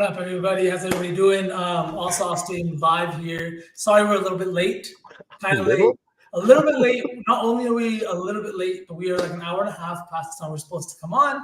up, everybody? How's everybody doing? Also, Austin Vibe here. Sorry we're a little bit late. A Kind of late. little? A little bit late. Not only are we a little bit late, but we are like an hour and a half past the time we're supposed to come on.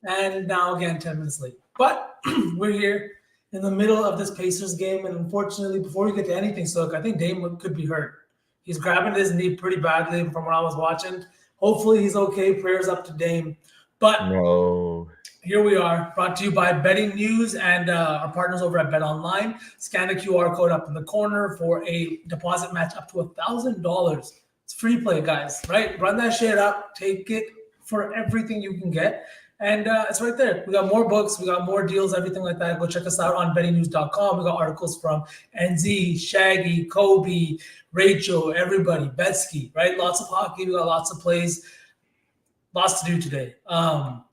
And now again, 10 minutes late. But we're here in the middle of this Pacers game. And unfortunately, before we get to anything, so I think Dame could be hurt. He's grabbing his knee pretty badly from what I was watching. Hopefully he's okay. Prayers up to Dame. But No. here we are, brought to you by Betting News and our partners over at BetOnline. Scan the QR code up in the corner for a deposit match up to $1,000. It's free play, guys, right? Run that shit up, take it for everything you can get. And it's right there. We got more books, we got more deals, everything like that. Go check us out on bettingnews.com. We got articles from NZ, Shaggy, Kobe, Rachel, everybody, Betsky, right? Lots of hockey, we got lots of plays, lots to do today.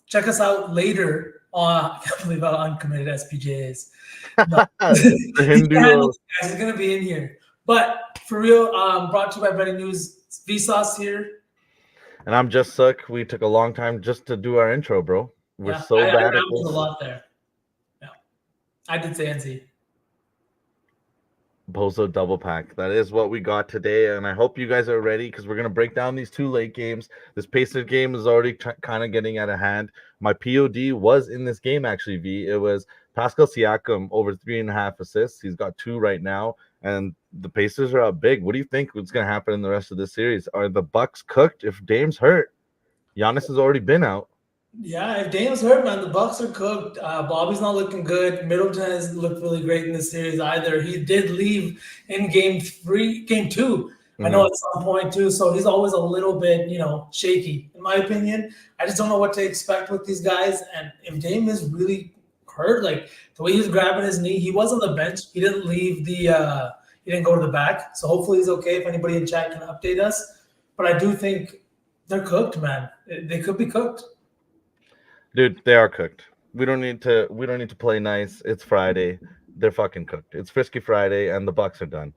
Check us out later on. I can't believe how uncommitted SPJ is. No. The Hindu. Guys is going to be in here. But for real, brought to you by Betting News. Vsauce here. And I'm just Sook. We took a long time just to do our intro, bro. We're so I bad at was this. a lot there. Yeah. I did say NC. Bozo double pack. That is what we got today, and I hope you guys are ready because we're gonna break down these two late games. This Pacers game is already kind of getting out of hand. My POD was in this game actually. V. It was Pascal Siakam over 3.5 assists. He's got 2 right now, and the Pacers are up big. What do you think what's gonna happen in the rest of this series? Are the Bucks cooked if Dame's hurt? Giannis has already been out. Yeah, if Dame's hurt, man, the Bucks are cooked. Bobby's not looking good. Middleton has looked really great in this series either. He did leave in game 2. I know at some point too, so he's always a little bit, shaky, in my opinion. I just don't know what to expect with these guys. And if Dame is really hurt, like the way he's grabbing his knee, he was on the bench. He didn't leave he didn't go to the back. So hopefully he's okay. If anybody in chat can update us. But I do think they're cooked, man. They could be cooked. Dude, they are cooked. We don't need to play nice. It's Friday. They're fucking cooked. It's Frisky Friday, and the Bucks are done.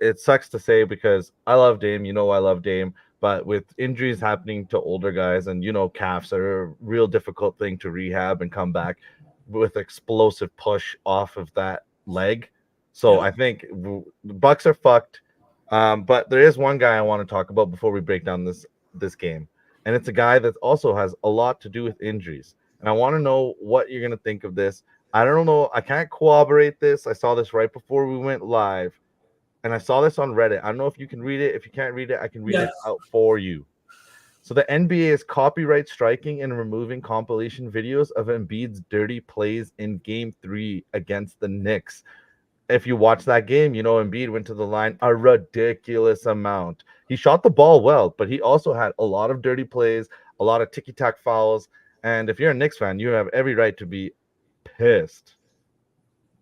It sucks to say because I love Dame. I love Dame. But with injuries happening to older guys, and calves are a real difficult thing to rehab and come back with explosive push off of that leg. So I think the Bucks are fucked. But there is one guy I want to talk about before we break down this game. And it's a guy that also has a lot to do with injuries. And I want to know what you're going to think of this. I don't know. I can't corroborate this. I saw this right before we went live. And I saw this on Reddit. I don't know if you can read it. If you can't read it, I can read it out for you. So the NBA is copyright striking and removing compilation videos of Embiid's dirty plays in Game 3 against the Knicks. If you watch that game, Embiid went to the line a ridiculous amount. He shot the ball well, but he also had a lot of dirty plays, a lot of ticky-tack fouls. And if you're a Knicks fan, you have every right to be pissed.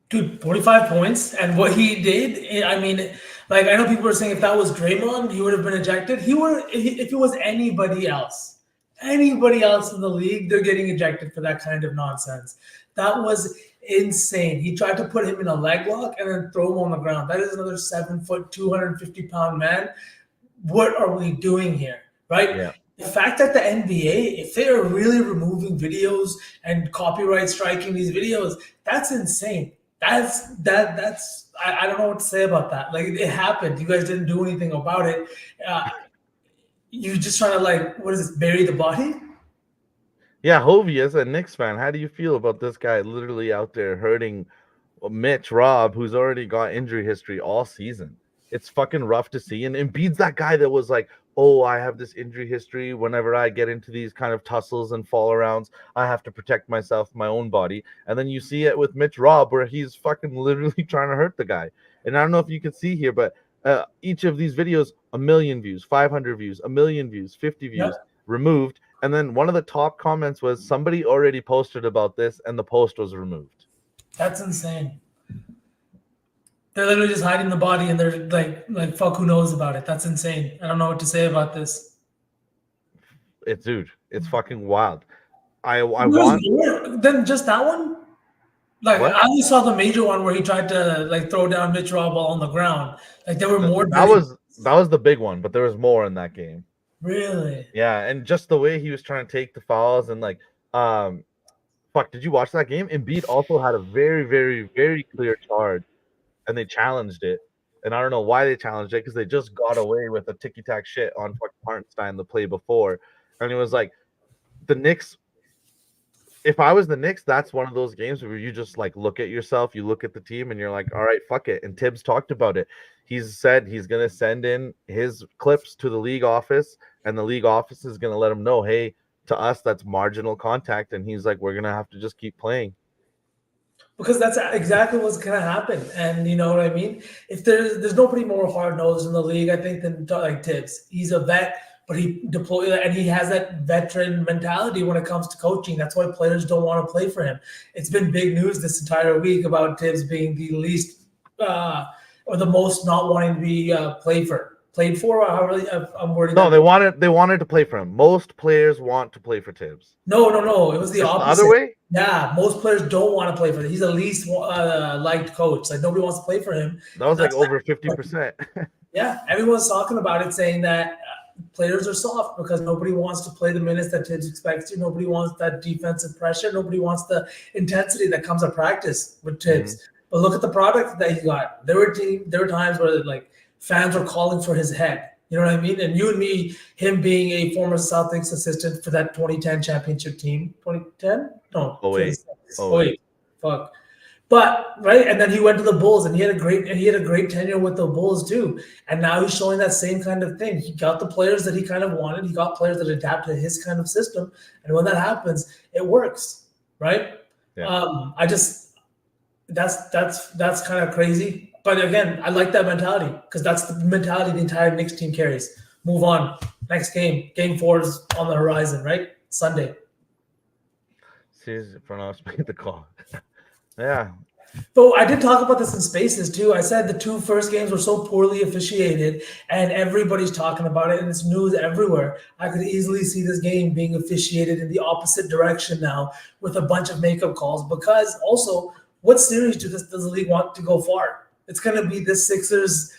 Dude, 45 points. And what he did, I mean, like, I know people are saying if that was Draymond, he would have been ejected. If it was anybody else in the league, they're getting ejected for that kind of nonsense. That was insane. He tried to put him in a leg lock and then throw him on the ground. That is another 7 foot, 250-pound man. What are we doing here, right? Yeah. The fact that the NBA, if they are really removing videos and copyright striking these videos, that's insane. That's I don't know what to say about that. Like, it happened. You guys didn't do anything about it. You're just trying to bury the body? Yeah, Hovey, as a Knicks fan, how do you feel about this guy literally out there hurting Mitch Rob, who's already got injury history all season? It's fucking rough to see. And Embiid's that guy that was like, oh, I have this injury history. Whenever I get into these kind of tussles and fall arounds, I have to protect myself, my own body. And then you see it with Mitch Rob, where he's fucking literally trying to hurt the guy. And I don't know if you can see here, but each of these videos, 1 million views, 500 views, 1 million views, 50 views, removed. And then one of the top comments was somebody already posted about this and the post was removed. That's insane. They're literally just hiding the body and they're like fuck, who knows about it? That's insane. I don't know what to say about this. It's fucking wild. I want more than just that one. Like, what? I only saw the major one where he tried to throw down Mitch Rob on the ground. Like, there were more. That was the big one, but there was more in that game. Really? Yeah, and just the way he was trying to take the fouls and fuck, did you watch that game? Embiid also had a very, very, very clear charge, and they challenged it. And I don't know why they challenged it because they just got away with a ticky tack shit on fucking Hartenstein the play before, and it was like the Knicks. If I was the Knicks, that's one of those games where you just like look at yourself, you look at the team, and you're like, all right, fuck it. And Tibbs talked about it. He's said he's gonna send in his clips to the league office, and the league office is gonna let him know, hey, to us that's marginal contact, and he's like, we're gonna have to just keep playing. Because that's exactly what's gonna happen. And you know what I mean? If there's nobody more hard nosed in the league, I think, than like Tibbs. He's a vet, but he deploy and he has that veteran mentality when it comes to coaching. That's why players don't want to play for him. It's been big news this entire week about Tibbs being the least or the most not wanting to be played for. I'm wording No, that. they wanted to play for him. Most players want to play for Tibbs. No. It was the It's opposite. the other way? Yeah, most players don't want to play for him. He's the least liked coach. Like nobody wants to play for him. That was like over 50%. Yeah, everyone's talking about it, saying that players are soft because nobody wants to play the minutes that Tibbs expects to. Nobody wants that defensive pressure. Nobody wants the intensity that comes at practice with Tibbs. Mm-hmm. But look at the product that he got. There were times where like fans were calling for his head. You know what I mean? And you and me, him being a former Celtics assistant for that 2010 championship team. 2010? No. Oh, wait. Fuck. But right, and then he went to the Bulls, and he had a great tenure with the Bulls too. And now he's showing that same kind of thing. He got the players that he kind of wanted. He got players that adapt to his kind of system, and when that happens, it works, right? Yeah. That's kind of crazy. But again, I like that mentality because that's the mentality the entire Knicks team carries. Move on. Next game. Game 4 is on the horizon, right? Sunday. Series for us made the call. Yeah. So I did talk about this in Spaces too. I said the 2 first games were so poorly officiated and everybody's talking about it and it's news everywhere. I could easily see this game being officiated in the opposite direction now with a bunch of makeup calls because also what series does the league want to go far? It's going to be the Sixers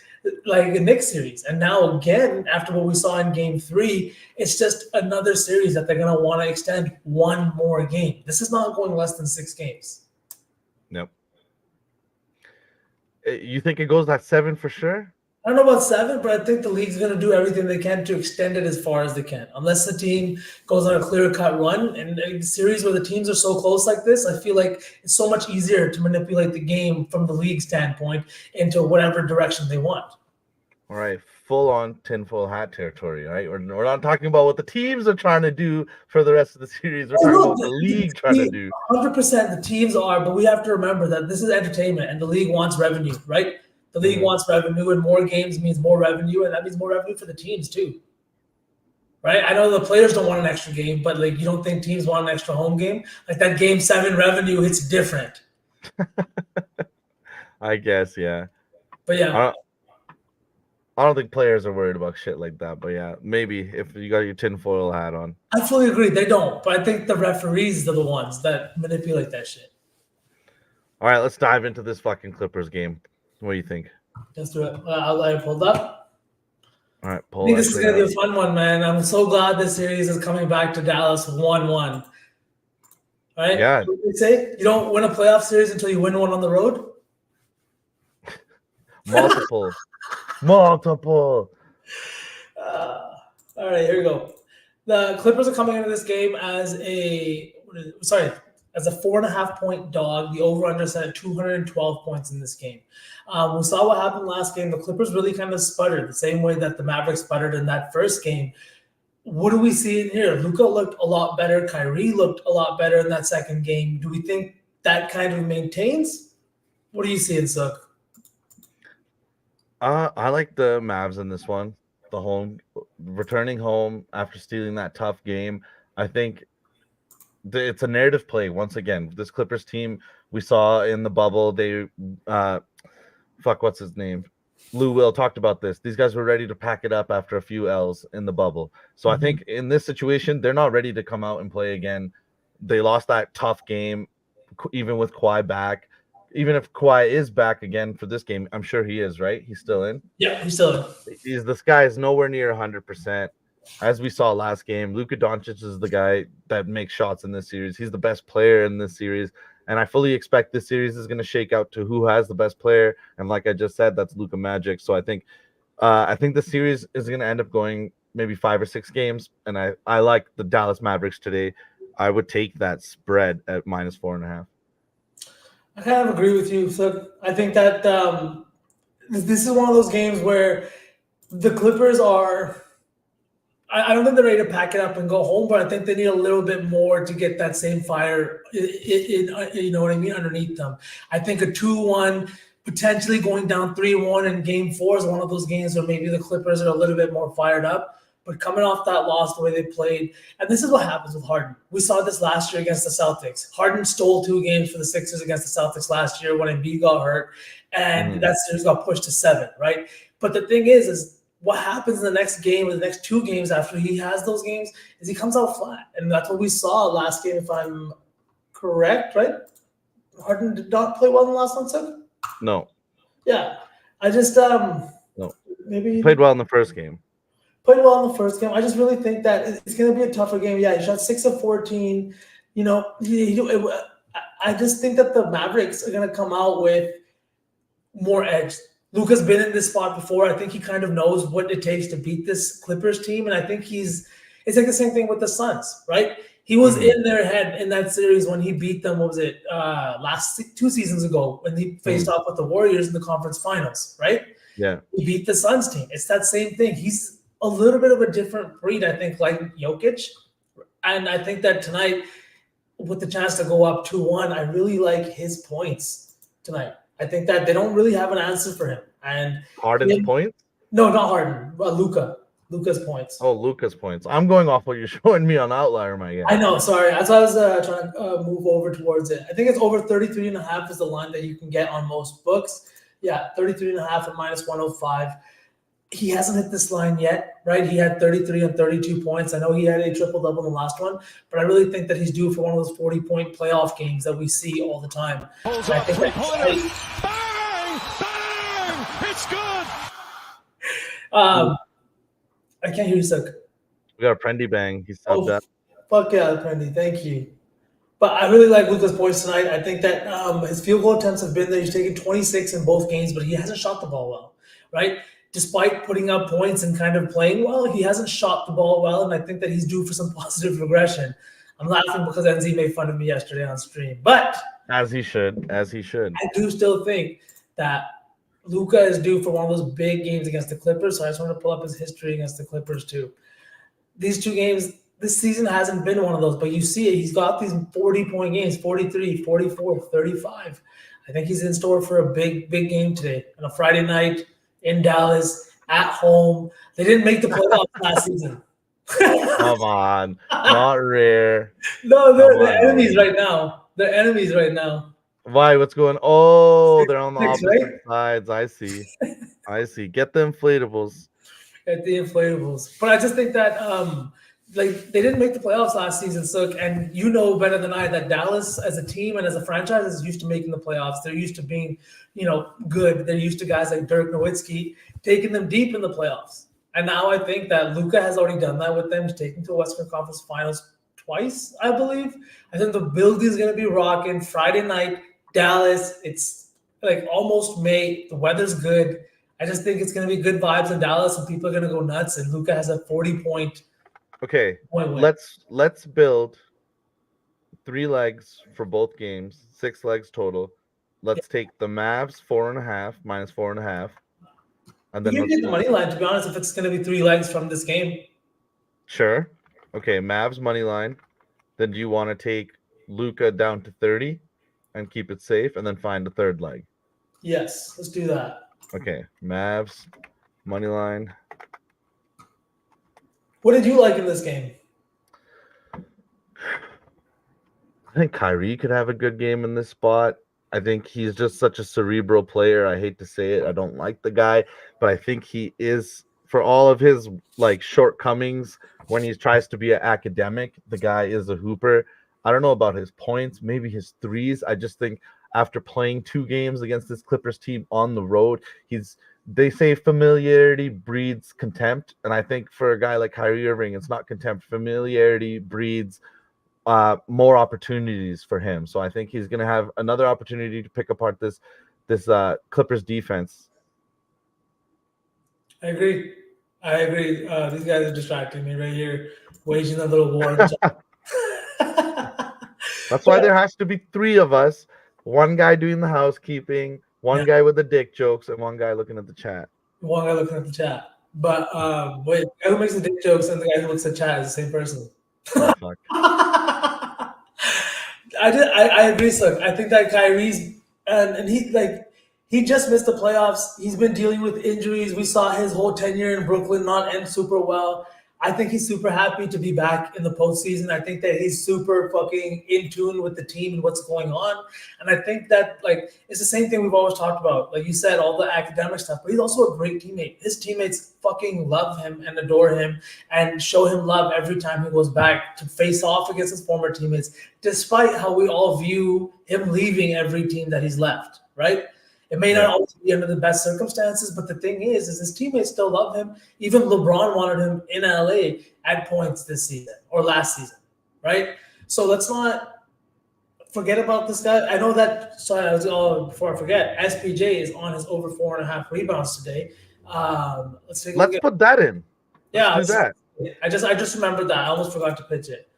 like a Knicks series. And now again, after what we saw in game 3, it's just another series that they're going to want to extend one more game. This is not going less than 6 games. Nope. You think it goes that 7 for sure? I don't know about 7, but I think the league's going to do everything they can to extend it as far as they can. Unless the team goes on a clear-cut run, and a series where the teams are so close like this, I feel like it's so much easier to manipulate the game from the league standpoint into whatever direction they want. All right, full-on tinfoil hat territory, right? We're not talking about what the teams are trying to do for the rest of the series. We're talking about what the league trying to do. 100% the teams are, but we have to remember that this is entertainment, and the league wants revenue, right? The league wants revenue, and more games means more revenue, and that means more revenue for the teams too, right? I know the players don't want an extra game, but like you don't think teams want an extra home game? Like that game 7 revenue hits different. I guess, yeah. But yeah. I don't think players are worried about shit like that, but yeah, maybe if you got your tinfoil hat on. I fully agree. They don't, but I think the referees are the ones that manipulate that shit. All right, let's dive into this fucking Clippers game. What do you think? Let's do it. I'll let it pulled up. All right, I think this is going to be a fun one, man. I'm so glad this series is coming back to Dallas 1-1. Right? Yeah. What do you say? You don't win a playoff series until you win one on the road? Multiple. All right, here we go. The Clippers are coming into this game as a 4.5-point dog. The over-under set at 212 points in this game. We saw what happened last game. The Clippers really kind of sputtered the same way that the Mavericks sputtered in that first game. What do we see in here? Luka looked a lot better. Kyrie looked a lot better in that second game. Do we think that kind of maintains? What do you see in Sook? I like the Mavs in this one. Returning home after stealing that tough game. I think it's a narrative play once again. This Clippers team we saw in the bubble, they what's his name? Lou Will talked about this. These guys were ready to pack it up after a few L's in the bubble. So I think in this situation, they're not ready to come out and play again. They lost that tough game, even with Kawhi back. Even if Kawhi is back again for this game, I'm sure he is, right? He's still in? Yeah, he's still in. This guy is nowhere near 100%. as we saw last game, Luka Doncic is the guy that makes shots in this series. He's the best player in this series. And I fully expect this series is going to shake out to who has the best player. And like I just said, that's Luka Magic. So I think the series is going to end up going maybe 5 or 6 games. And I like the Dallas Mavericks today. I would take that spread at -4.5. I kind of agree with you. So I think that this is one of those games where the Clippers are. I don't think they're ready to pack it up and go home, but I think they need a little bit more to get that same fire you know what I mean, underneath them. I think a 2-1, potentially going down 3-1 in game 4 is one of those games where maybe the Clippers are a little bit more fired up. But coming off that loss, the way they played, and this is what happens with Harden. We saw this last year against the Celtics. Harden stole 2 games for the Sixers against the Celtics last year when Embiid got hurt, and that series got pushed to 7, right? But the thing is what happens in the next game, or the next 2 games after he has those games, is he comes out flat. And that's what we saw last game, if I'm correct, right? Harden did not play well in the last one, Seth? No. Yeah. I just No. maybe he played well in the first game. Played well in the first game. I just really think that it's going to be a tougher game. Yeah, he shot 6 of 14. You know, I just think that the Mavericks are going to come out with more edge. Luka's been in this spot before. I think he kind of knows what it takes to beat this Clippers team, and I think it's like the same thing with the Suns, right? He was in their head in that series when he beat them. What was it? Last 2 seasons ago when he faced off with the Warriors in the conference finals, right? Yeah. He beat the Suns team. It's that same thing. He's a little bit of a different breed, I think, like Jokic. And I think that tonight, with the chance to go up 2-1, I really like his points tonight. I think that they don't really have an answer for him. And Harden's points? No, not Harden. Luka. Luka's points. Oh, Luka's points. I'm going off what you're showing me on Outlier, my guy. I know. Sorry. That's why I was trying to move over towards it. I think it's over 33.5 is the line that you can get on most books. Yeah, 33.5 at -105. He hasn't hit this line yet, right? He had 33 and 32 points. I know he had a triple-double in the last one, but I really think that he's due for one of those 40-point playoff games that we see all the time. Pulls up three-pointer. Bang! Bang! It's good! I can't hear you, Suk. We got a Prendy bang. He's subbed up. Fuck yeah, Prendy. Thank you. But I really like Luka's points tonight. I think that his field goal attempts have been there. He's taken 26 in both games, but he hasn't shot the ball well, right? Despite putting up points and kind of playing well, he hasn't shot the ball well, and I think that he's due for some positive regression. I'm laughing because NZ made fun of me yesterday on stream, but as he should. I do still think that Luka is due for one of those big games against the Clippers, so I just want to pull up his history against the Clippers too. These 2 games, this season hasn't been one of those, but you see it. He's got these 40-point games, 43, 44, 35. I think he's in store for a big, big game today on a Friday night in Dallas, at home. They didn't make the playoffs last season. Come on. Not rare. No, they're enemies right now. They're enemies right now. Why? What's going on? Oh, they're on the opposite right? sides. I see. Get the inflatables. At the inflatables. But I just think that they didn't make the playoffs last season, so and you know better than I that Dallas as a team and as a franchise is used to making the playoffs. They're used to being, good. They're used to guys like Dirk Nowitzki taking them deep in the playoffs. And now I think that Luka has already done that with them. He's taken to the Western Conference Finals twice, I believe. I think the building is going to be rocking Friday night, Dallas. It's like almost May. The weather's good. I just think it's going to be good vibes in Dallas, and people are going to go nuts. And Luka has a 40-point. Okay, let's build 3 legs for both games, 6 legs total. Let's take the Mavs 4.5 -4.5, and then you can get the money line. To be honest, if it's going to be 3 legs from this game, sure. Okay, Mavs money line. Then do you want to take Luka down to 30 and keep it safe, and then find a 3rd leg? Yes, let's do that. Okay, Mavs money line. What did you like in this game? I think Kyrie could have a good game in this spot. I think he's just such a cerebral player. I hate to say it. I don't like the guy, but I think he is, for all of his shortcomings when he tries to be an academic, the guy is a hooper. I don't know about his points, maybe his threes. I just think after playing 2 games against this Clippers team on the road, they say familiarity breeds contempt, and I think for a guy like Kyrie Irving, it's not contempt. Familiarity breeds more opportunities for him. So I think he's going to have another opportunity to pick apart this Clippers defense. I agree. These guys are distracting me right here, waging a little war. That's why there has to be three of us. One guy doing the housekeeping, one guy with the dick jokes, and one guy looking at the chat. One guy looking at the chat. But wait, the guy who makes the dick jokes and the guy who looks at chat is the same person. Oh, fuck. I agree, sir. I think that Kyrie's and he just missed the playoffs. He's been dealing with injuries. We saw his whole tenure in Brooklyn not end super well. I think he's super happy to be back in the postseason. I think that he's super fucking in tune with the team and what's going on. And I think that it's the same thing we've always talked about. Like you said, all the academic stuff, but he's also a great teammate. His teammates fucking love him and adore him and show him love every time he goes back to face off against his former teammates, despite how we all view him leaving every team that he's left, right? It may not always be under the best circumstances, but the thing is his teammates still love him. Even LeBron wanted him in LA at points this season or last season, right? So let's not forget about this guy. I know that. Sorry, before I forget, SPJ is on his over 4.5 rebounds today. Let's put that in. Let's do that. I just remembered that. I almost forgot to pitch it.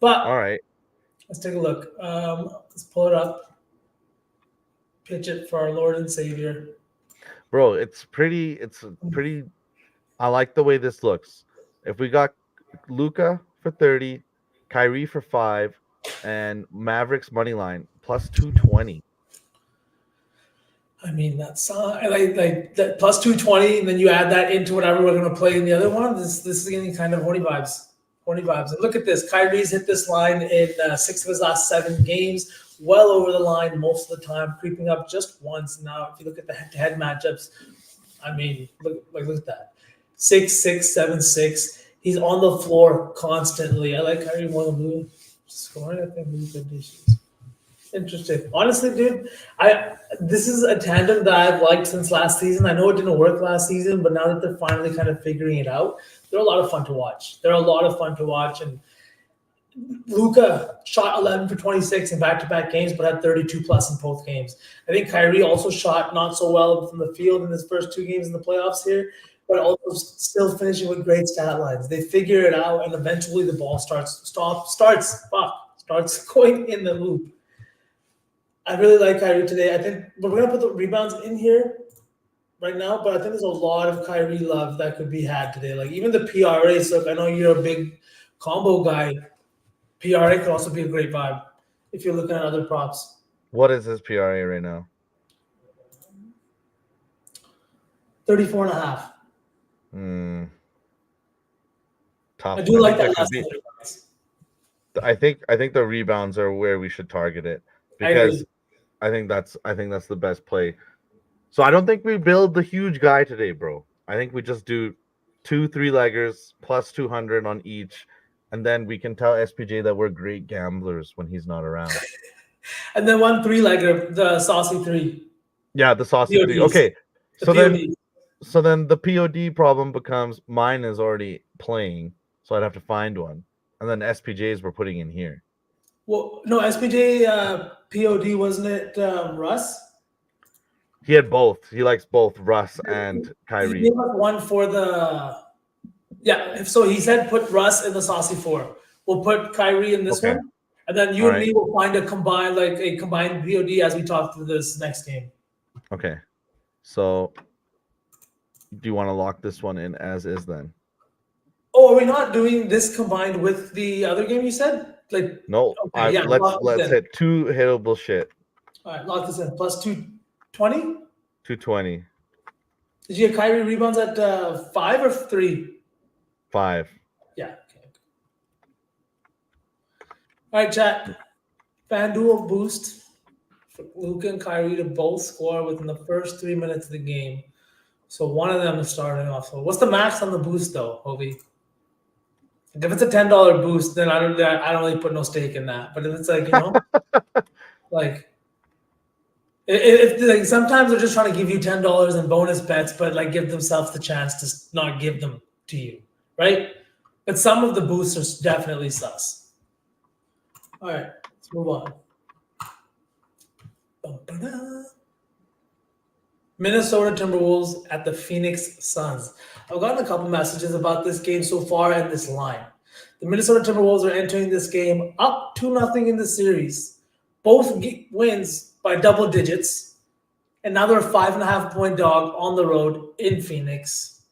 But all right, let's take a look. Let's pull it up. Pitch it for our Lord and Savior. Bro, it's pretty. I like the way this looks. If we got Luka for 30, Kyrie for 5, and Mavericks money line plus 220. I mean, that's like that plus 220, and then you add that into whatever we're going to play in the other one. This is getting kind of horny vibes. And look at this. Kyrie's hit this line in 6 of his last 7 games. Well over the line most of the time, creeping up just once. Now, if you look at the head-to-head matchups, I mean, look at that. 6-6, 7-6. He's on the floor constantly. I like Kyrie more than Blue. Scoring, I think, Blue conditions. Interesting. Honestly, dude, this is a tandem that I've liked since last season. I know it didn't work last season, but now that they're finally kind of figuring it out, they're a lot of fun to watch. And Luka shot 11 for 26 in back-to-back games, but had 32 plus in both games. I think Kyrie also shot not so well from the field in his first 2 games in the playoffs here, but also still finishing with great stat lines. They figure it out, and eventually the ball starts going in the loop. I really like Kyrie today. I think we're going to put the rebounds in here right now, but I think there's a lot of Kyrie love that could be had today. Like even the PRA, so I know you're a big combo guy. PRA could also be a great vibe if you're looking at other props. What is his PRA right now? 34.5. Tough. I do like that last rebounds. I think the rebounds are where we should target it because I think that's the best play. So I don't think we build the huge guy today, bro. I think we just do 2 3-leggers plus 200 on each. And then we can tell SPJ that we're great gamblers when he's not around. And then 1 3-legger, the saucy 3. Yeah, the saucy PODs. 3. Okay. The So then the POD problem becomes mine is already playing, so I'd have to find one. And then SPJs we're putting in here. Well, no, SPJ POD, wasn't it Russ? He had both. He likes both Russ and Kyrie. He gave us one for the... Yeah, so he said put Russ in the saucy 4. We'll put Kyrie in this one, and then you and me will find a combined POD as we talk through this next game. Okay. So do you want to lock this one in as is then? Oh, are we not doing this combined with the other game you said? No. Okay, let's hit 2 hittable shit. All right, lock this in. Plus 220? 220. Did you get Kyrie rebounds at 5 or 3? 5. Yeah. Okay. All right, chat. FanDuel boost for Luka and Kyrie to both score within the first 3 minutes of the game. So one of them is starting off. So what's the max on the boost though, Hobie? If it's a $10 boost, then I don't really put no stake in that. But if it's like, Like, sometimes they're just trying to give you $10 in bonus bets, but like give themselves the chance to not give them to you, right? But some of the boosts are definitely sus. All right, let's move on. Ba-ba-da. Minnesota Timberwolves at the Phoenix Suns. I've gotten a couple messages about this game so far and this line. The Minnesota Timberwolves are entering this game up 2-0 in the series. Both wins by double digits. And now they're a 5.5-point dog on the road in Phoenix.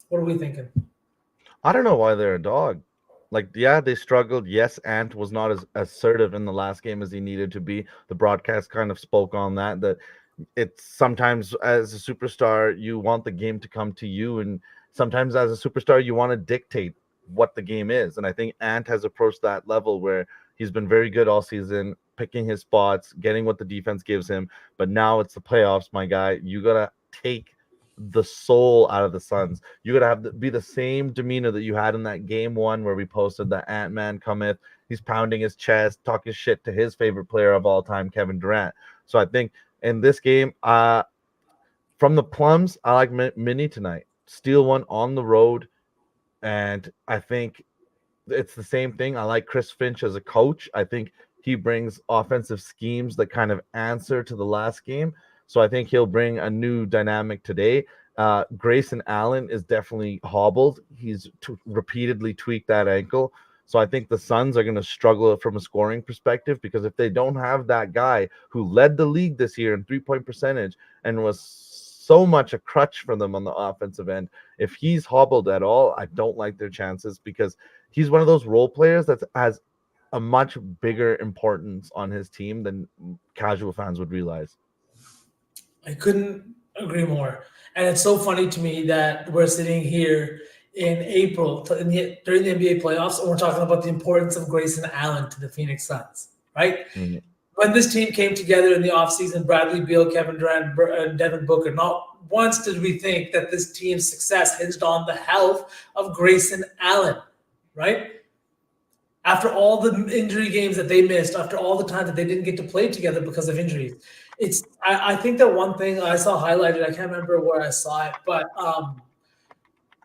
What are we thinking? I don't know why they're a dog. Like, yeah, they struggled. Yes, Ant was not as assertive in the last game as he needed to be. The broadcast kind of spoke on that it's sometimes as a superstar, you want the game to come to you. And sometimes as a superstar, you want to dictate what the game is. And I think Ant has approached that level where he's been very good all season, picking his spots, getting what the defense gives him. But now it's the playoffs, my guy. You got to take the soul out of the Suns. You gotta be the same demeanor that you had in that game one where we posted that Ant-Man cometh. He's pounding his chest, talking shit to his favorite player of all time, Kevin Durant. So I think in this game, from the Plums, I like Mini tonight. Steal one on the road, and I think it's the same thing. I like Chris Finch as a coach. I think he brings offensive schemes that kind of answer to the last game. So I think he'll bring a new dynamic today. Grayson Allen is definitely hobbled. He's repeatedly tweaked that ankle. So I think the Suns are going to struggle from a scoring perspective because if they don't have that guy who led the league this year in 3-point percentage and was so much a crutch for them on the offensive end, if he's hobbled at all, I don't like their chances because he's one of those role players that has a much bigger importance on his team than casual fans would realize. I couldn't agree more. And it's so funny to me that we're sitting here in April during the NBA playoffs, and we're talking about the importance of Grayson Allen to the Phoenix Suns, right? Mm-hmm. When this team came together in the offseason, Bradley Beal, Kevin Durant, and Devin Booker, not once did we think that this team's success hinged on the health of Grayson Allen, right? After all the injury games that they missed, after all the time that they didn't get to play together because of injuries. I think that one thing I saw highlighted, I can't remember where I saw it, but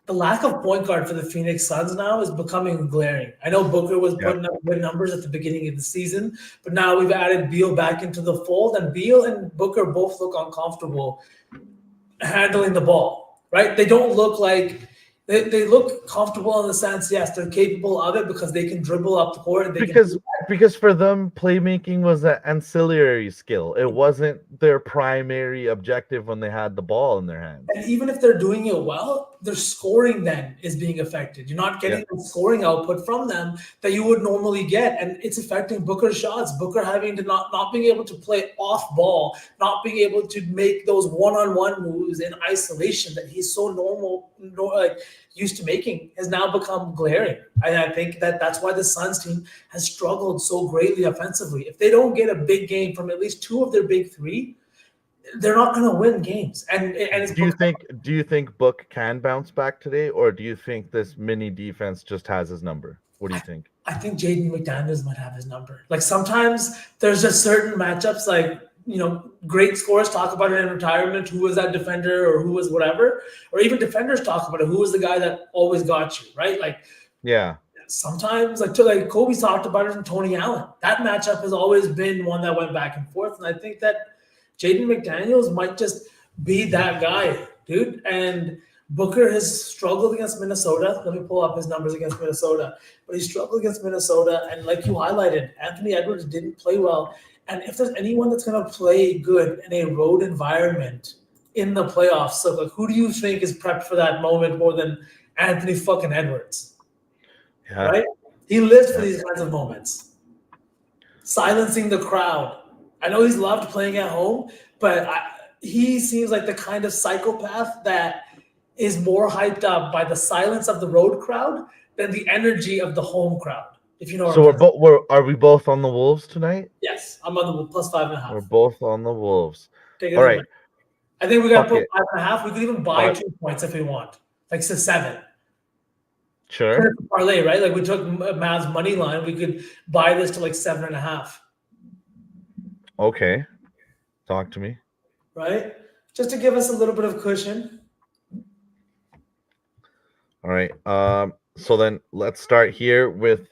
the lack of point guard for the Phoenix Suns now is becoming glaring. I know Booker was putting up good numbers at the beginning of the season, but now we've added Beal back into the fold, and Beal and Booker both look uncomfortable handling the ball, right? They don't look like they look comfortable in the sense, yes, they're capable of it because they can dribble up the court. Because for them, playmaking was an ancillary skill. It wasn't their primary objective when they had the ball in their hands. And even if they're doing it well, their scoring then is being affected. You're not getting the scoring output from them that you would normally get. And it's affecting Booker's shots. Booker having to not being able to play off ball, not being able to make those one-on-one moves in isolation that he's so used to making has now become glaring. I think that's why the Suns team has struggled so greatly offensively. If they don't get a big game from at least two of their big three, they're not going to win games. And do you think Book can bounce back today, or do you think this mini defense just has his number? What do you think? I think Jaden McDaniels might have his number. Like sometimes there's just certain matchups, like, you know, great scorers talk about it in retirement. Who was that defender or who was whatever, or even defenders talk about it. Who was the guy that always got you, right? Like, yeah. Sometimes, like Kobe's talked about it, and Tony Allen. That matchup has always been one that went back and forth, and I think that Jaden McDaniels might just be that guy, dude. And Booker has struggled against Minnesota. Let me pull up his numbers against Minnesota. But he struggled against Minnesota, and like you highlighted, Anthony Edwards didn't play well. And if there's anyone that's going to play good in a road environment in the playoffs, so like, who do you think is prepped for that moment more than Anthony fucking Edwards? Yeah. Right? He lives for these kinds of moments. Silencing the crowd. I know he's loved playing at home, but he seems like the kind of psychopath that is more hyped up by the silence of the road crowd than the energy of the home crowd. If you know. So are we both on the Wolves tonight? Yes, I'm on the plus 5.5. We're both on the Wolves. All right. I think we got to put 5.5. We could even buy 2 points if we want, like to 7. Sure. Parlay, right? Like we took Mavs money line. We could buy this to like 7.5. Okay. Talk to me. right? Just to give us a little bit of cushion. All right. So then let's start here with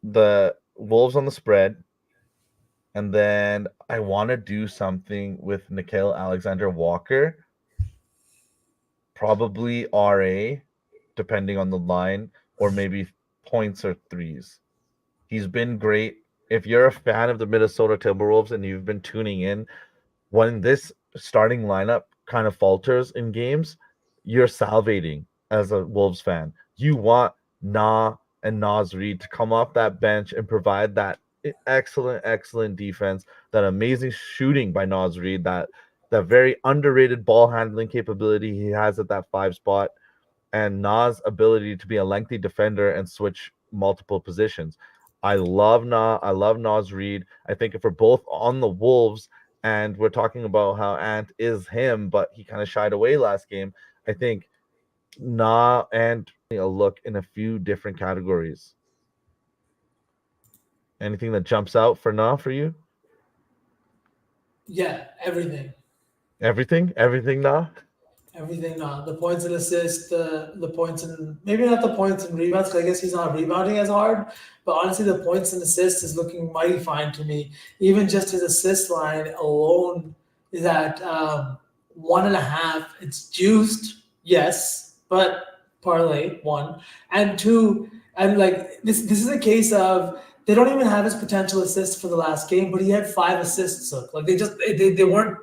the Wolves on the spread. And then I want to do something with Nickeil Alexander-Walker, probably RA, depending on the line, or maybe points or threes. He's been great. If you're a fan of the Minnesota Timberwolves and you've been tuning in, when this starting lineup kind of falters in games, you're salivating as a Wolves fan. You want and Naz Reid to come off that bench and provide that excellent defense, that amazing shooting by Naz Reid, that very underrated ball handling capability he has at that 5 spot, and Nas' ability to be a lengthy defender and switch multiple positions. I love Nas Reid. I think if we're both on the Wolves and we're talking about how Ant is him, but he kind of shied away last game, I think and a look in a few different categories. Anything that jumps out for you? Yeah, everything. Everything Na? Everything now. The points and assists, the points and maybe not the points and rebounds, 'cause I guess he's not rebounding as hard. But honestly, the points and assists is looking mighty fine to me. Even just his assist line alone is at 1.5. It's juiced, yes, but parlay 1 and 2. And like this is a case of they don't even have his potential assists for the last game, but he had 5 assists. So like they weren't.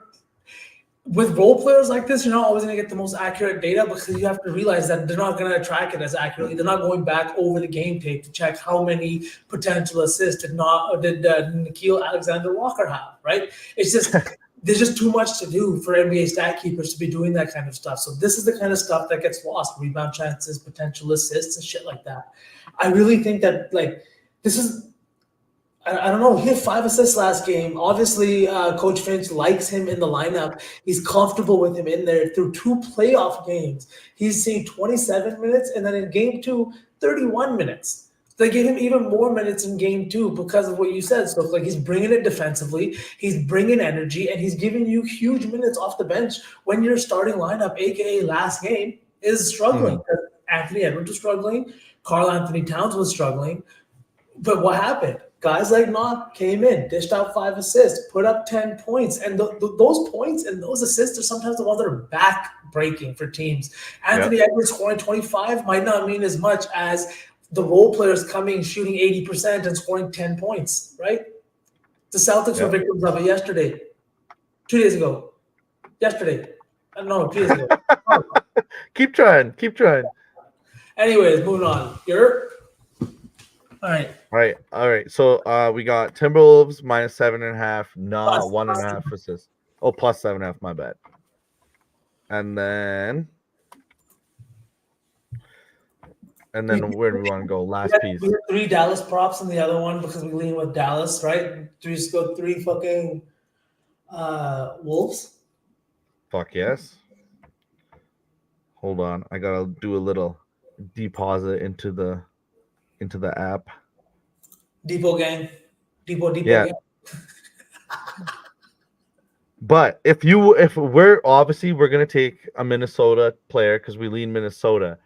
With role players like this, you're not always going to get the most accurate data because you have to realize that they're not going to track it as accurately. They're not going back over the game tape to check how many potential assists did Nickeil Alexander-Walker have, right? It's just there's just too much to do for NBA stat keepers to be doing that kind of stuff. So this is the kind of stuff that gets lost: rebound chances, potential assists, and shit like that. I really think that this is. I don't know. He had 5 assists last game. Obviously, Coach Finch likes him in the lineup. He's comfortable with him in there through 2 playoff games. He's seen 27 minutes, and then in game 2, 31 minutes. They gave him even more minutes in game 2 because of what you said. So he's bringing it defensively, he's bringing energy, and he's giving you huge minutes off the bench when your starting lineup, aka last game, is struggling. Anthony Edwards was struggling. Karl Anthony Towns was struggling. But what happened? Guys like Knock came in, dished out 5 assists, put up 10 points. And those points and those assists are sometimes the ones that are back-breaking for teams. Anthony Edwards scoring 25 might not mean as much as the role players coming, shooting 80% and scoring 10 points, right? The Celtics were victims of it yesterday. 2 days ago. Yesterday. No, 2 days ago. Keep trying. Anyways, moving on. All right. So we got Timberwolves minus 7.5, 1.5 assists. Oh, plus 7.5, my bad. And then where do we want to go? Last piece. We had 3 Dallas props in the other one because we lean with Dallas, right? Do we just go 3 fucking Wolves? Fuck yes. Hold on. I gotta do a little deposit into the app. Depot gang. Yeah. Gang. But if we're gonna take a Minnesota player because we lean Minnesota.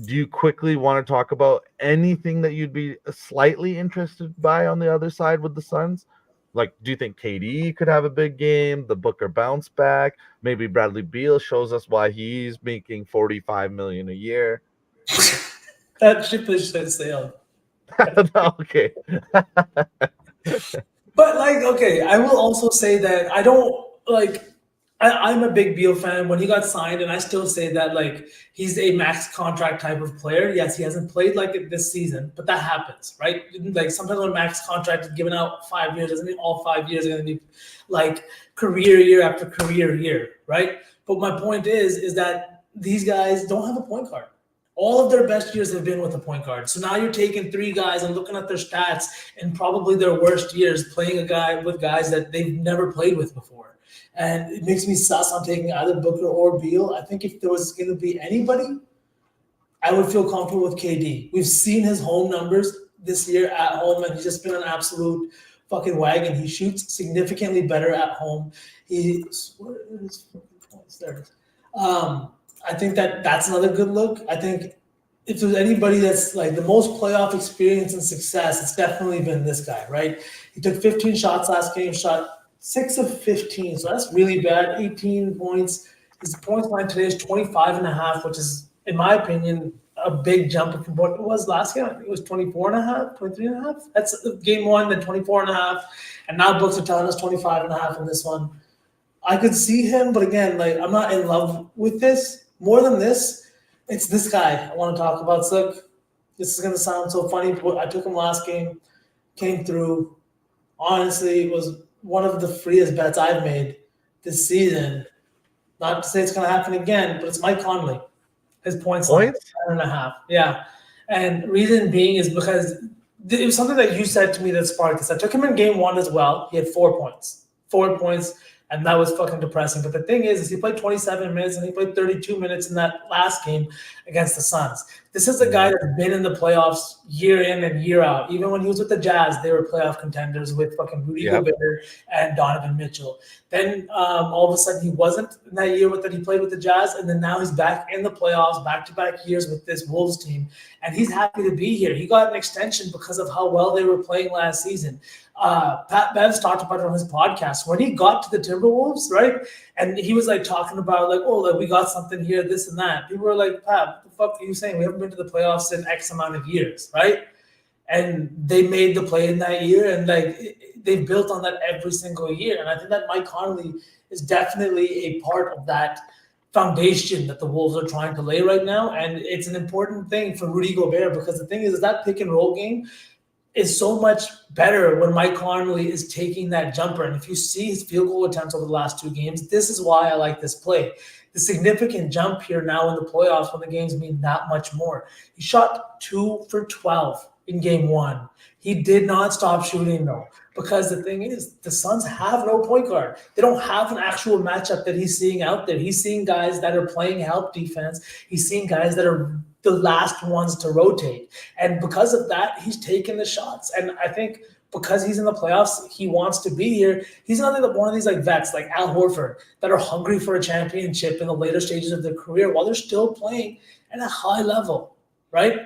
Do you quickly want to talk about anything that you'd be slightly interested by on the other side with the Suns? Like, do you think KD could have a big game? The Booker bounce back? Maybe Bradley Beal shows us why he's making $45 million a year. That ship is sailed. Okay. But I will also say that I don't I'm a big Beal fan. When he got signed, and I still say that he's a max contract type of player. Yes, he hasn't played like it this season, but that happens, right? Like sometimes when max contract is given out 5 years, doesn't mean all 5 years are going to be career year after career year, right? But my point is that these guys don't have a point guard. All of their best years have been with a point guard. So now you're taking 3 guys and looking at their stats and probably their worst years playing with guys that they've never played with before. And it makes me sus on taking either Booker or Beal. I think if there was going to be anybody, I would feel comfortable with KD. We've seen his home numbers this year at home, and he's just been an absolute fucking wagon. He shoots significantly better at home. Where is points? There it is. I think that's another good look. I think if there's anybody that's like the most playoff experience and success, it's definitely been this guy, right? He took 15 shots last game, shot 6 of 15, so that's really bad. 18 points. His points line today is 25.5, which is, in my opinion, a big jump from what it was last game. I think it was 24.5, 23.5. That's game one, then 24.5. And now books are telling us 25.5 in this one. I could see him, but again, like I'm not in love with this. More than this, it's this guy I want to talk about. So look, this is gonna sound so funny, but I took him last game, came through. Honestly, it was one of the freest bets I've made this season. Not to say it's gonna happen again, but it's Mike Conley. His points line, 7.5. Yeah. And reason being is because it was something that you said to me that sparked this. I took him in game one as well. He had 4 points. 4 points. And that was fucking depressing. But the thing is he played 27 minutes and he played 32 minutes in that last game against the Suns. This is a guy that's been in the playoffs year in and year out. Even when he was with the Jazz, they were playoff contenders with fucking Rudy Gobert and Donovan Mitchell. Then all of a sudden he wasn't in that year that he played with the Jazz, and then now he's back in the playoffs, back-to-back years with this Wolves team, and he's happy to be here. He got an extension because of how well they were playing last season. Pat Bev's talked about it on his podcast. When he got to the Timberwolves, right, and he was like talking about like, oh, like we got something here, this and that. People were like, Pat, what the fuck are you saying? We haven't been to the playoffs in X amount of years, right? And they made the play in that year, and like they built on that every single year. And I think that Mike Conley is definitely a part of that foundation that the Wolves are trying to lay right now. And it's an important thing for Rudy Gobert, because the thing is that pick and roll game is so much better when Mike Conley is taking that jumper. And if you see his field goal attempts over the last 2 games, this is why I like this play. The significant jump here now in the playoffs when the games mean that much more. He shot 2 for 12 in game one. He did not stop shooting though, because the thing is the Suns have no point guard. They don't have an actual matchup that he's seeing out there. He's seeing guys that are playing help defense. He's seeing guys that are the last ones to rotate. And because of that, he's taking the shots. And I think because he's in the playoffs, he wants to be here. He's not one of these like vets like Al Horford that are hungry for a championship in the later stages of their career while they're still playing at a high level, right?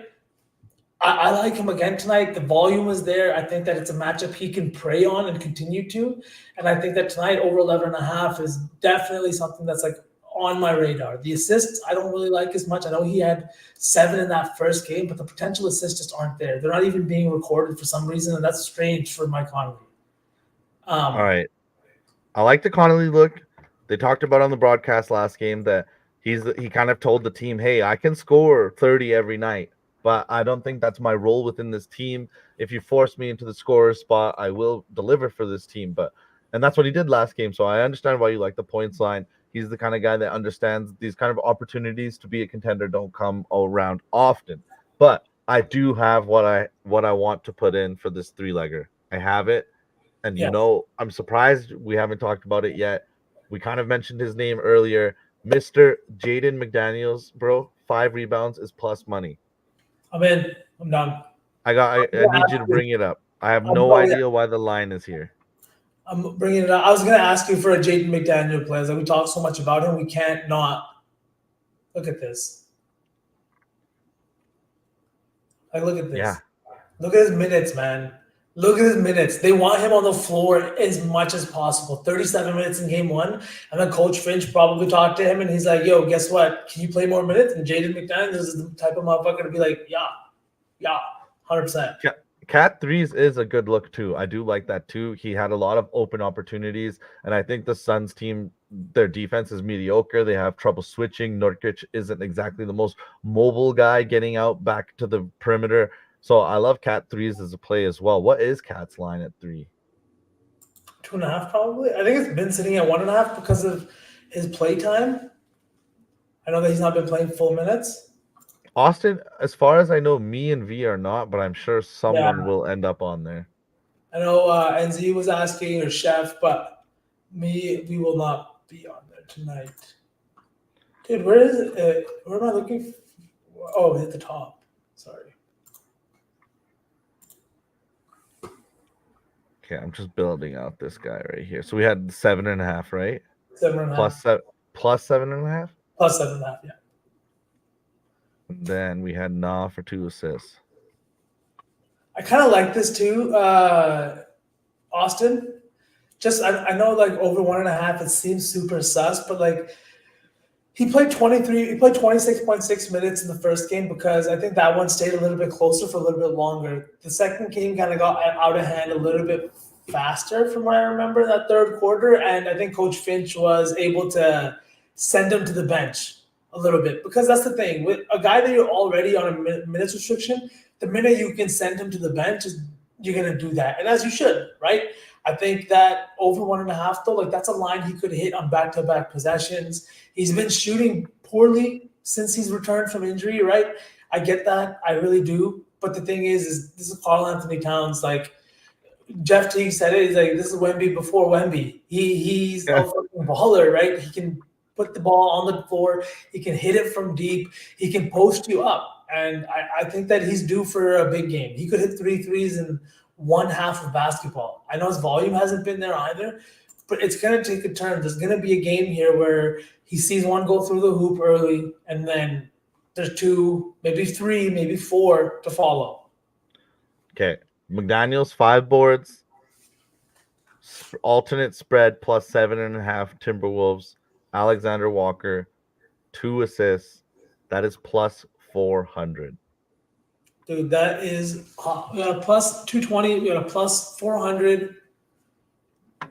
I like him again tonight. The volume is there. I think that it's a matchup he can prey on and continue to. And I think that tonight over 11.5 is definitely something that's like on my radar. The assists, I don't really like as much. I know he had 7 in that first game, but the potential assists just aren't there. They're not even being recorded for some reason, and that's strange for Mike Conley. All right. I like the Conley look. They talked about on the broadcast last game that he kind of told the team, hey, I can score 30 every night, but I don't think that's my role within this team. If you force me into the scorer spot, I will deliver for this team. And that's what he did last game. So I understand why you like the points line. He's the kind of guy that understands these kind of opportunities to be a contender don't come around often. But I do have what I want to put in for this 3-legger. I have it. And, I'm surprised we haven't talked about it yet. We kind of mentioned his name earlier. Mr. Jaden McDaniels, bro, 5 rebounds is plus money. I'm in. I'm done. I need you to bring it up. I have no idea why the line is here. I'm bringing it up. I was going to ask you for a Jaden McDaniel play. Like we talk so much about him, we can't not look at this. Like, look at this. Yeah. Look at his minutes, man. Look at his minutes. They want him on the floor as much as possible. 37 minutes in game one. And then Coach Finch probably talked to him, and he's like, yo, guess what? Can you play more minutes? And Jaden McDaniels is the type of motherfucker to be like, yeah, 100%. Cat threes is a good look too. I do like that too. He had a lot of open opportunities, and I think the Suns team, their defense is mediocre. They have trouble switching. Nurkic isn't exactly the most mobile guy getting out back to the perimeter. So I love Cat threes as a play as well. What is Cat's line at 3? 2.5 probably. I think it's been sitting at 1.5 because of his play time. I know that he's not been playing full minutes. Austin, as far as I know, me and V are not, but I'm sure someone will end up on there. I know NZ was asking, or Chef, but we will not be on there tonight. Dude, where is it? Where am I looking for? Oh, at the top. Sorry. Okay, I'm just building out this guy right here. So we had 7.5, right? 7.5. Plus 7.5. Plus 7.5, yeah. And then we had Nah for 2 assists. I kind of like this too, Austin. Just I know like over 1.5, it seems super sus, but like he played 26.6 minutes in the first game because I think that one stayed a little bit closer for a little bit longer. The second game kind of got out of hand a little bit faster from what I remember in that third quarter. And I think Coach Finch was able to send him to the bench a little bit because that's the thing. With a guy that you're already on a minutes restriction, the minute you can send him to the bench, you're going to do that. And as you should, right? I think that over 1.5, though, like that's a line he could hit on back-to-back possessions. He's been shooting poorly since he's returned from injury, right? I get that. I really do. But the thing is this is Karl Anthony Towns. Like Jeff Teague said it, he's like, this is Wemby before Wemby. He's a fucking baller, right? He can put the ball on the floor. He can hit it from deep. He can post you up. And I think that he's due for a big game. He could hit 3 threes in one half of basketball. I know his volume hasn't been there either, but it's going to take a turn. There's going to be a game here where he sees one go through the hoop early, and then there's 2, maybe 3, maybe 4 to follow. Okay. McDaniels, 5 boards. Alternate spread plus 7.5 Timberwolves. Alexander Walker, 2 assists. That is plus 400. Dude, that is we got a plus 220. We got a plus 400. I'm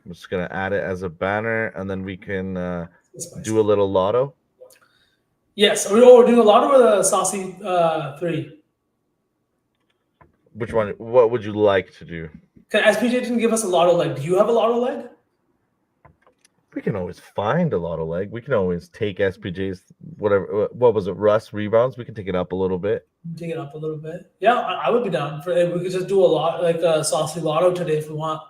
just gonna add it as a banner, and then we can do a little lotto. Yes, we're doing a lotto with a saucy 3. Which one? What would you like to do? SPJ didn't give us a lotto leg. Do you have a lotto leg? We can always find a lotto leg. We can always take SPJ's whatever. What was it? Russ rebounds. We can take it up a little bit. Take it up a little bit. Yeah, I would be down for it. We could just do a lot like a saucy lotto today if we want.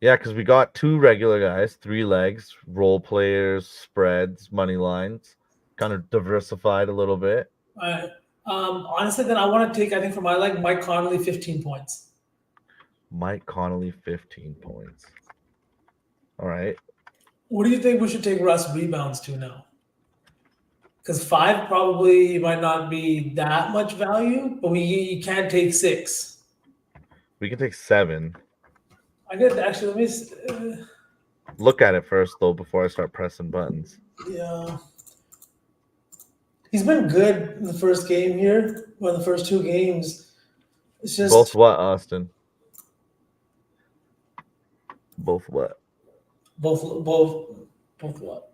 Yeah, because we got 2 regular guys, 3 legs, role players, spreads, money lines, kind of diversified a little bit. All right. Honestly, then I want to take, I think for my leg, Mike Conley 15 points. Mike Conley 15 points. All right. What do you think we should take Russ rebounds to now? Because 5 probably might not be that much value, but you can't take 6. We can take 7. I get actually. Let me. Look at it first though before I start pressing buttons. Yeah. He's been good in the first game here. Well, the first 2 games. It's just Both what, Austin? Both what? Both what?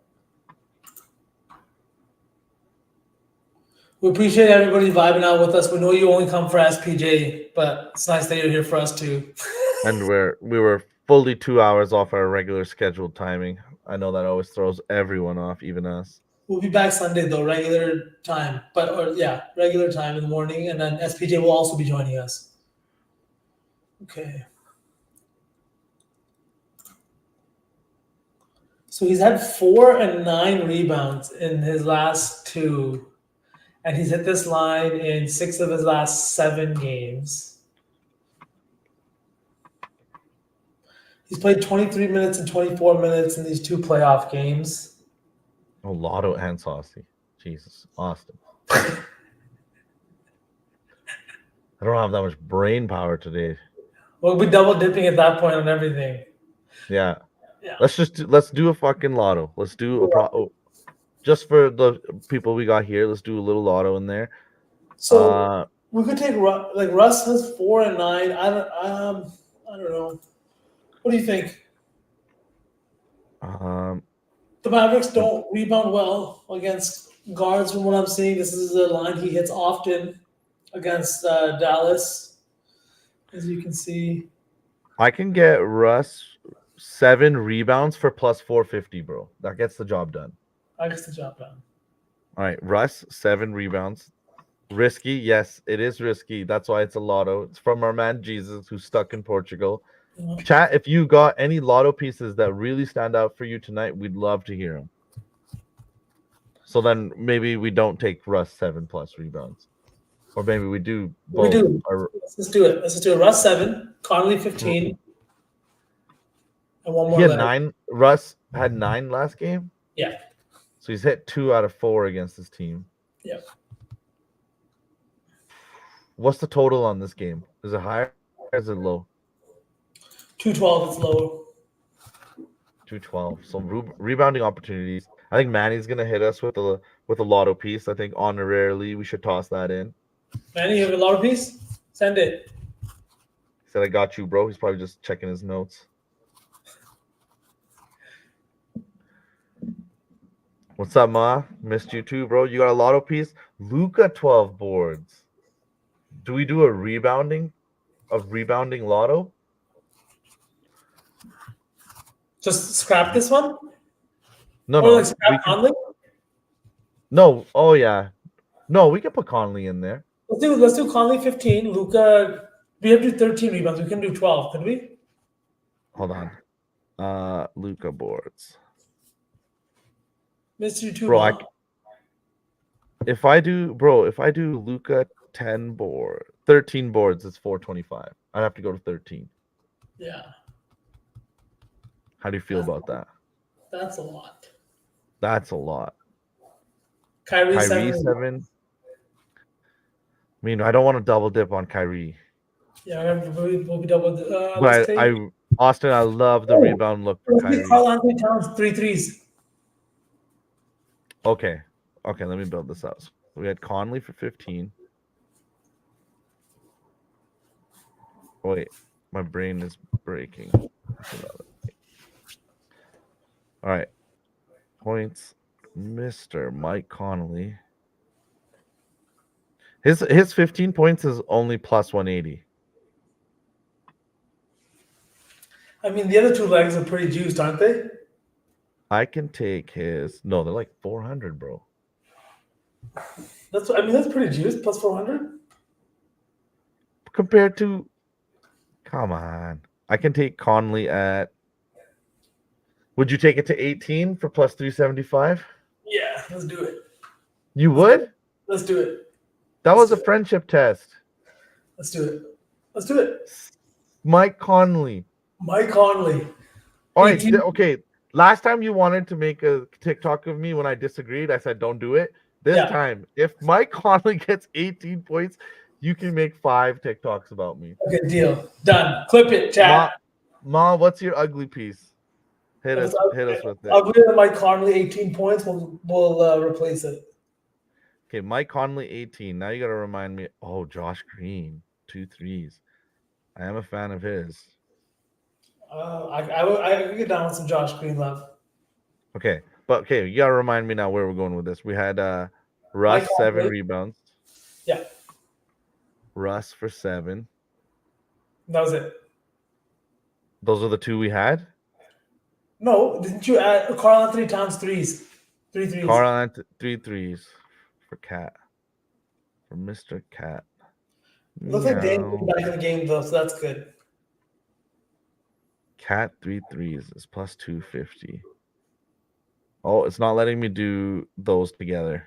We appreciate everybody vibing out with us. We know you only come for SPJ, but it's nice that you're here for us too. And we were fully 2 hours off our regular scheduled timing. I know that always throws everyone off, even us. We'll be back Sunday though, regular time. Regular time in the morning, and then SPJ will also be joining us. Okay. So he's had 4 and 9 rebounds in his last 2, and he's hit this line in 6 of his last 7 games. He's played 23 minutes and 24 minutes in these 2 playoff games. Oh, lotto and saucy. Jesus, Austin. I don't have that much brain power today. We'll be double dipping at that point on everything. Yeah. Yeah. Let's do a fucking lotto. Let's do just for the people we got here. Let's do a little lotto in there. So we could take like Russ has 4 and 9. I don't know. What do you think? The Mavericks don't rebound well against guards. From what I'm seeing, this is a line he hits often against Dallas, as you can see. I can get Russ 7 rebounds for plus 450, bro. That gets the job done. That gets the job done. All right, Russ, 7 rebounds. Risky, yes, it is risky. That's why it's a lotto. It's from our man Jesus, who's stuck in Portugal. Yeah. Chat, if you got any lotto pieces that really stand out for you tonight, we'd love to hear them. So then maybe we don't take Russ 7+ rebounds. Or maybe we do We both. do. Let's just do it. Let's just do it. Russ 7, Conley 15, and one He more had leg. 9. Russ had 9 last game. Yeah. So he's hit 2 out of 4 against his team. Yeah. What's the total on this game? Is it higher or is it low? 212 is lower. 212. So rebounding opportunities. I think Manny's gonna hit us with a lotto piece. I think honorarily we should toss that in. Manny, you have a lot of piece? Send it. He said, "I got you, bro." He's probably just checking his notes. What's up, Ma? Missed you too, bro. You got a lotto piece? Luca 12 boards. Do we do a rebounding lotto? Just scrap this one? No, Or no. like scrap Conley? No. Oh yeah. No, we can put Conley in there. Let's do Conley 15. Luca, we have to do 13 rebounds. We can do 12, can we? Hold on. Luca boards. Missed you too, Bro, Ma. if I do Luca 13 boards, it's 425. I'd have to go to 13. Yeah. How do you feel about that? That's a lot. That's a lot. Kyrie 7. 7. I mean, I don't want to double dip on Kyrie. Yeah, we'll be double. But Austin, I love the rebound look for Let's Kyrie. get Karl Anthony Towns 3 threes. Okay, let me build this up. So we had Conley for 15. Wait, my brain is breaking. All right. Points, Mr. Mike Conley. His 15 points is only plus 180. I mean, the other two legs are pretty juiced, aren't they? I can take his. No, they're like 400, bro. That's pretty juiced. Plus 400. Compared to, come on, I can take Conley at. Would you take it to 18 for plus 375? Yeah, let's do it. You would? Let's do it. That was a friendship test. Let's do it. Let's do it. Mike Conley. Mike Conley. All right. 18. Okay. Last time you wanted to make a TikTok of me when I disagreed, I said don't do it. This time, if Mike Conley gets 18 points, you can make 5 TikToks about me. Okay, deal. Done. Clip it, chat. Ma, what's your ugly piece? Hit us with it. Uglier than Mike Conley, 18 points. We'll replace it. Okay, Mike Conley, 18. Now you got to remind me. Oh, Josh Green, 2 threes. I am a fan of his. I get down with some Josh Green love. Okay, but you got to remind me now where we're going with this. We had Russ 7 rebounds. Yeah. Russ for 7. That was it. Those are the 2 we had? No, didn't you add Karl Anthony Towns 3s? 3 threes. Karl Anthony 3 threes for Cat. For Mr. Cat. Looks like Dame's back in the game though, so that's good. Cat 3 threes is plus 250. Oh, it's not letting me do those together.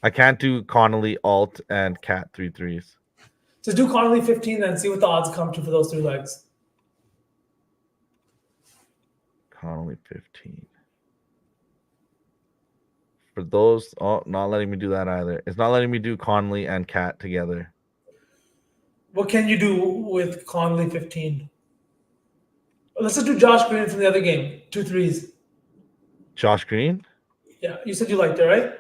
I can't do Connolly, Alt, and Cat 3 threes. Just do Conley 15 and see what the odds come to for those 3 legs. Connolly 15. For those, not letting me do that either. It's not letting me do Conley and Cat together. What can you do with Conley 15? Let's just do Josh Green from the other game. 2 threes. Josh Green? Yeah, you said you liked it, right?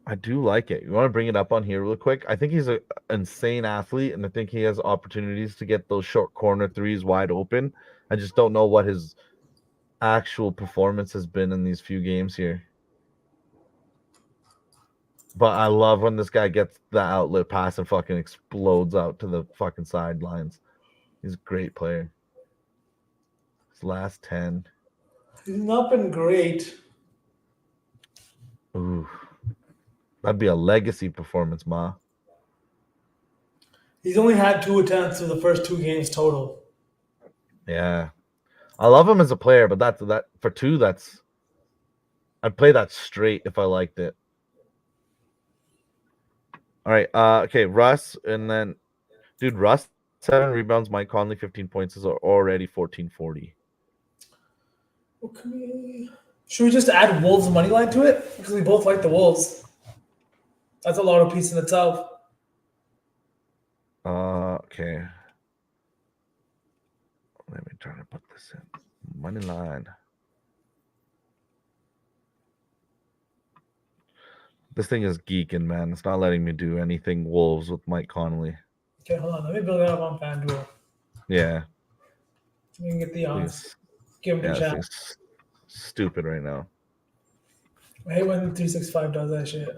I do like it. You want to bring it up on here real quick? I think he's an insane athlete, and I think he has opportunities to get those short corner threes wide open. I just don't know what his actual performance has been in these few games here. But I love when this guy gets the outlet pass and fucking explodes out to the fucking sidelines. He's a great player. His last 10. He's not been great. Ooh. That'd be a legacy performance, Ma. He's only had 2 attempts in the first 2 games total. Yeah. I love him as a player, but that for 2, I'd play that straight if I liked it. All right. Okay, Russ, and then, dude, Russ 7 rebounds. Mike Conley 15 points is already 1440. Okay. Should we just add Wolves money line to it? Because we both like the Wolves. That's a lot of piece in itself. Okay. Let me try to put this in. Money line. This thing is geeking, man. It's not letting me do anything Wolves with Mike Conley. Okay, hold on. Let me build it up on FanDuel. Yeah. We can get the odds. Please. Give him Yeah, the this chat. thing's stupid right now. I hate when 365 does that shit.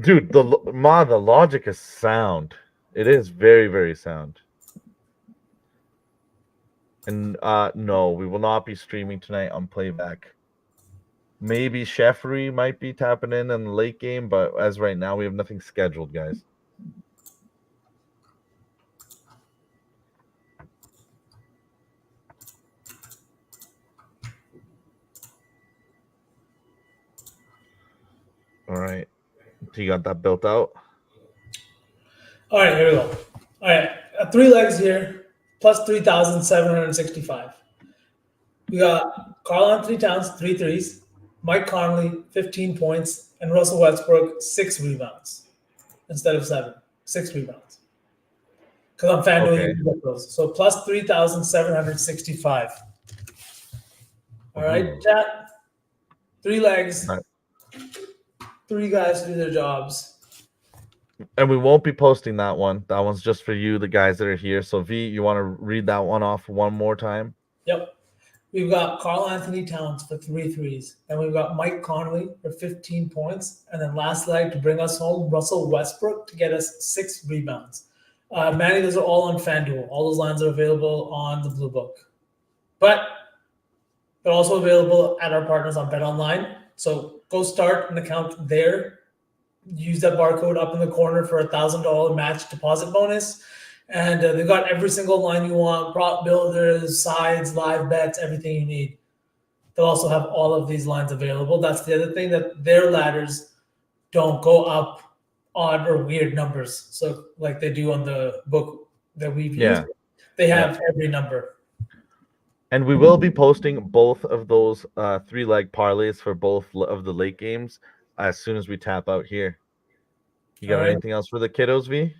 Dude, the logic is sound. It is very, very sound. And no, we will not be streaming tonight on playback. Maybe Sheffrey might be tapping in the late game, but as right now, we have nothing scheduled, guys. All right. You got that built out? All right, here we go. All right, 3 legs here, plus 3,765. We got Karl Anthony Towns, 3 threes, Mike Conley, 15 points, and Russell Westbrook, 6 rebounds instead of 7. 6 rebounds. Because I'm FanDuel, Okay. you can get those. So plus 3,765. All right, chat. 3 legs. All right. 3 guys to do their jobs. And we won't be posting that one. That one's just for you, the guys that are here. So, V, you want to read that one off one more time? Yep. We've got Karl Anthony Towns for 3 threes. And we've got Mike Conley for 15 points. And then last leg to bring us home, Russell Westbrook to get us 6 rebounds. Manny, those are all on FanDuel. All those lines are available on the Blue Book. But they're also available at our partners on BetOnline. So go start an account there. Use that barcode up in the corner for $1,000 match deposit bonus. And they've got every single line you want, prop builders, sides, live bets, everything you need. They'll also have all of these lines available. That's the other thing, that their ladders don't go up odd or weird numbers. So like they do on the book that we've used, they have every number. And we will be posting both of those 3-leg parlays for both of the late games as soon as we tap out here. You got anything else for the kiddos, V?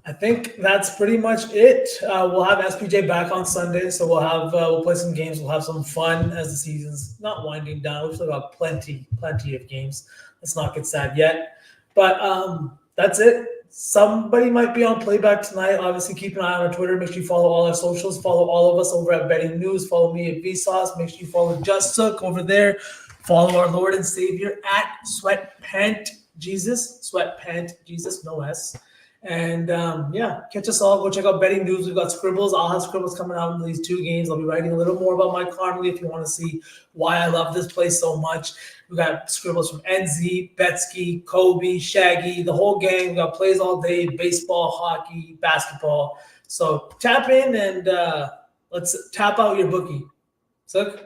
I think that's pretty much it. We'll have SPJ back on Sunday, so we'll play some games. We'll have some fun as the season's not winding down. We've still got plenty of games. Let's not get sad yet. But that's it. Somebody might be on playback tonight. Obviously, keep an eye on our Twitter. Make sure you follow all our socials. Follow all of us over at Betting News. Follow me at Vsauce. Make sure you follow Just Sook over there. Follow our Lord and Savior at Sweatpant Jesus, no S. And catch us all. Go check out Betting News. We've got scribbles. I'll have scribbles coming out in these 2 games. I'll be writing a little more about Mike Conley if you want to see why I love this place so much. We got scribbles from NZ, Betsky, Kobe, Shaggy, the whole gang. We got plays all day: baseball, hockey, basketball. So tap in and let's tap out your bookie. Sook?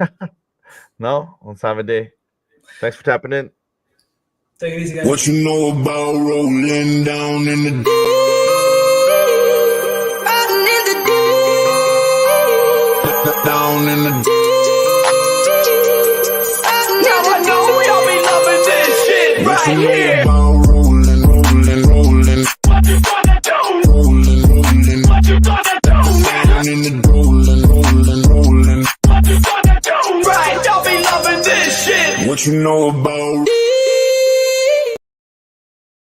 No, let's have a day. Thanks for tapping in. Take it easy, guys. What you know about rolling down in the down in the Now I know y'all be loving this shit what right you know here. about rolling. What you gonna do? Rolling. What you gonna do? Down in the rolling. What you gonna do? Right, y'all be loving this shit. What you know about